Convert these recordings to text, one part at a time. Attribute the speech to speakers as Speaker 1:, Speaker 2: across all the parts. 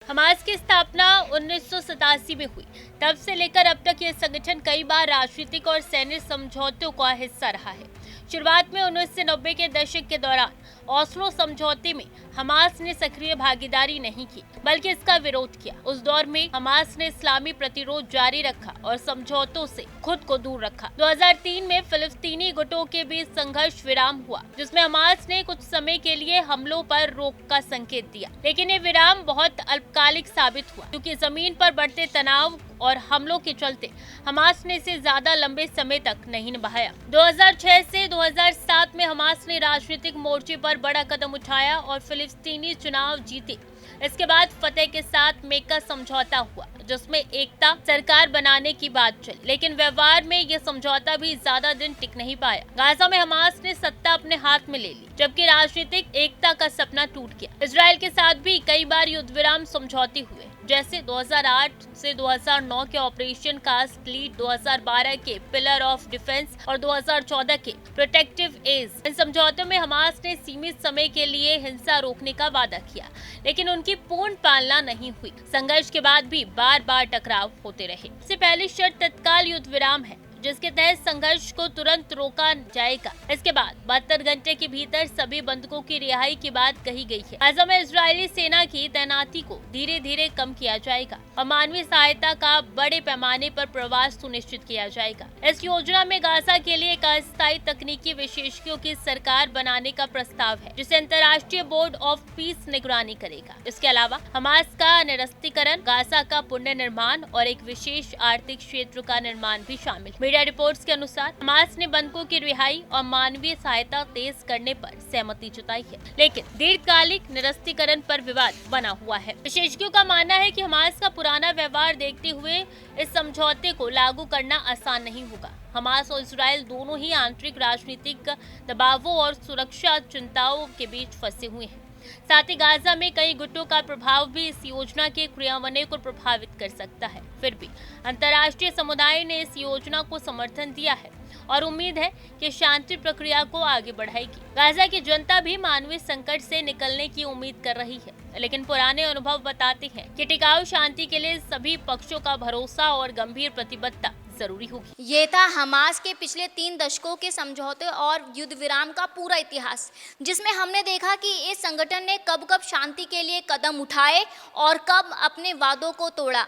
Speaker 1: Hamas की स्थापना 1987 में हुई। तब से लेकर अब तक यह संगठन कई बार राजनीतिक और सैन्य समझौतों का हिस्सा रहा है। शुरुआत में 1990 के दशक के दौरान ओस्लो समझौते में हमास ने सक्रिय भागीदारी नहीं की, बल्कि इसका विरोध किया। उस दौर में हमास ने इस्लामी प्रतिरोध जारी रखा और समझौतों से खुद को दूर रखा। 2003 में फिलिस्तीनी गुटों के बीच संघर्ष विराम हुआ, जिसमें हमास ने कुछ समय के लिए हमलों पर रोक का संकेत दिया, लेकिन ये विराम बहुत अल्पकालिक साबित हुआ, क्योंकि जमीन पर बढ़ते तनाव और हमलों के चलते हमास ने इसे ज्यादा लंबे समय तक नहीं निभाया। 2006 से 2007 में हमास ने राजनीतिक मोर्चे पर बड़ा कदम उठाया और फिलिस्तीनी चुनाव जीते। इसके बाद फतेह के साथ मेका समझौता हुआ, जिसमें एकता सरकार बनाने की बात चली, लेकिन व्यवहार में यह समझौता भी ज्यादा दिन टिक नहीं पाया। गाजा में हमास ने सत्ता अपने हाथ में ले ली, जबकि राजनीतिक एकता का सपना टूट गया। इजराइल के साथ भी कई बार युद्ध विराम समझौते हुए, जैसे 2008 से 2009 के ऑपरेशन कास्ट लीड, 2012 के पिलर ऑफ डिफेंस और 2014 के प्रोटेक्टिव एज। इन समझौतों में हमास ने सीमित समय के लिए हिंसा रोकने का वादा किया, लेकिन उनकी पूर्ण पालना नहीं हुई। संघर्ष के बाद भी बार बार टकराव होते रहे। इससे पहली शर्त तत्काल युद्ध विराम है, जिसके तहत संघर्ष को तुरंत रोका जाएगा। इसके बाद 72 घंटे के भीतर सभी बंधकों की रिहाई की बात कही गई है। गाजा में इजरायली सेना की तैनाती को धीरे धीरे कम किया जाएगा और मानवीय सहायता का बड़े पैमाने पर प्रवास सुनिश्चित किया जाएगा। इस योजना में गाजा के लिए एक अस्थायी तकनीकी विशेषज्ञों की सरकार बनाने का प्रस्ताव है, जिसे अंतर्राष्ट्रीय बोर्ड ऑफ पीस निगरानी करेगा। इसके अलावा हमास का निरस्तीकरण, गाजा का पुनर्निर्माण और एक विशेष आर्थिक क्षेत्र का निर्माण भी शामिल। मीडिया रिपोर्ट्स के अनुसार हमास ने बंधकों की रिहाई और मानवीय सहायता तेज करने पर सहमति जताई है, लेकिन दीर्घकालिक निरस्तीकरण पर विवाद बना हुआ है। विशेषज्ञों का मानना है कि हमास का पुराना व्यवहार देखते हुए इस समझौते को लागू करना आसान नहीं होगा। हमास और इजराइल दोनों ही आंतरिक राजनीतिक दबावों और सुरक्षा चिंताओं के बीच फंसे हुए हैं। साथ ही गाजा में कई गुटों का प्रभाव भी इस योजना के क्रियान्वयन को प्रभावित कर सकता है। फिर भी अंतर्राष्ट्रीय समुदाय ने इस योजना को समर्थन दिया है और उम्मीद है कि शांति प्रक्रिया को आगे बढ़ाएगी। गाजा की जनता भी मानवीय संकट से निकलने की उम्मीद कर रही है, लेकिन पुराने अनुभव बताते हैं कि टिकाऊ शांति के लिए सभी पक्षों का भरोसा और गंभीर प्रतिबद्धता जरूरी होगी।
Speaker 2: ये था हमास के पिछले 3 दशकों के समझौते और युद्ध विराम का पूरा इतिहास, जिसमें हमने देखा कि इस संगठन ने कब कब शांति के लिए कदम उठाए और कब अपने वादों को तोड़ा।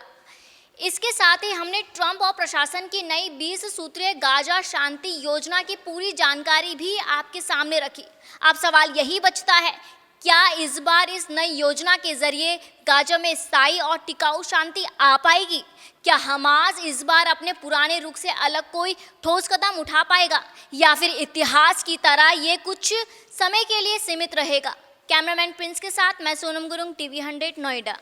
Speaker 2: इसके साथ ही हमने ट्रंप और प्रशासन की नई 20 सूत्रीय गाजा शांति योजना की पूरी जानकारी भी आपके सामने रखी। अब सवाल यही बचता है, क्या इस बार इस नई योजना के जरिए गाजा में स्थायी और टिकाऊ शांति आ पाएगी? क्या हमास इस बार अपने पुराने रुख से अलग कोई ठोस कदम उठा पाएगा, या फिर इतिहास की तरह ये कुछ समय के लिए सीमित रहेगा? कैमरामैन प्रिंस के साथ मैं सोनम गुरुंग, टीवी 100 नोएडा।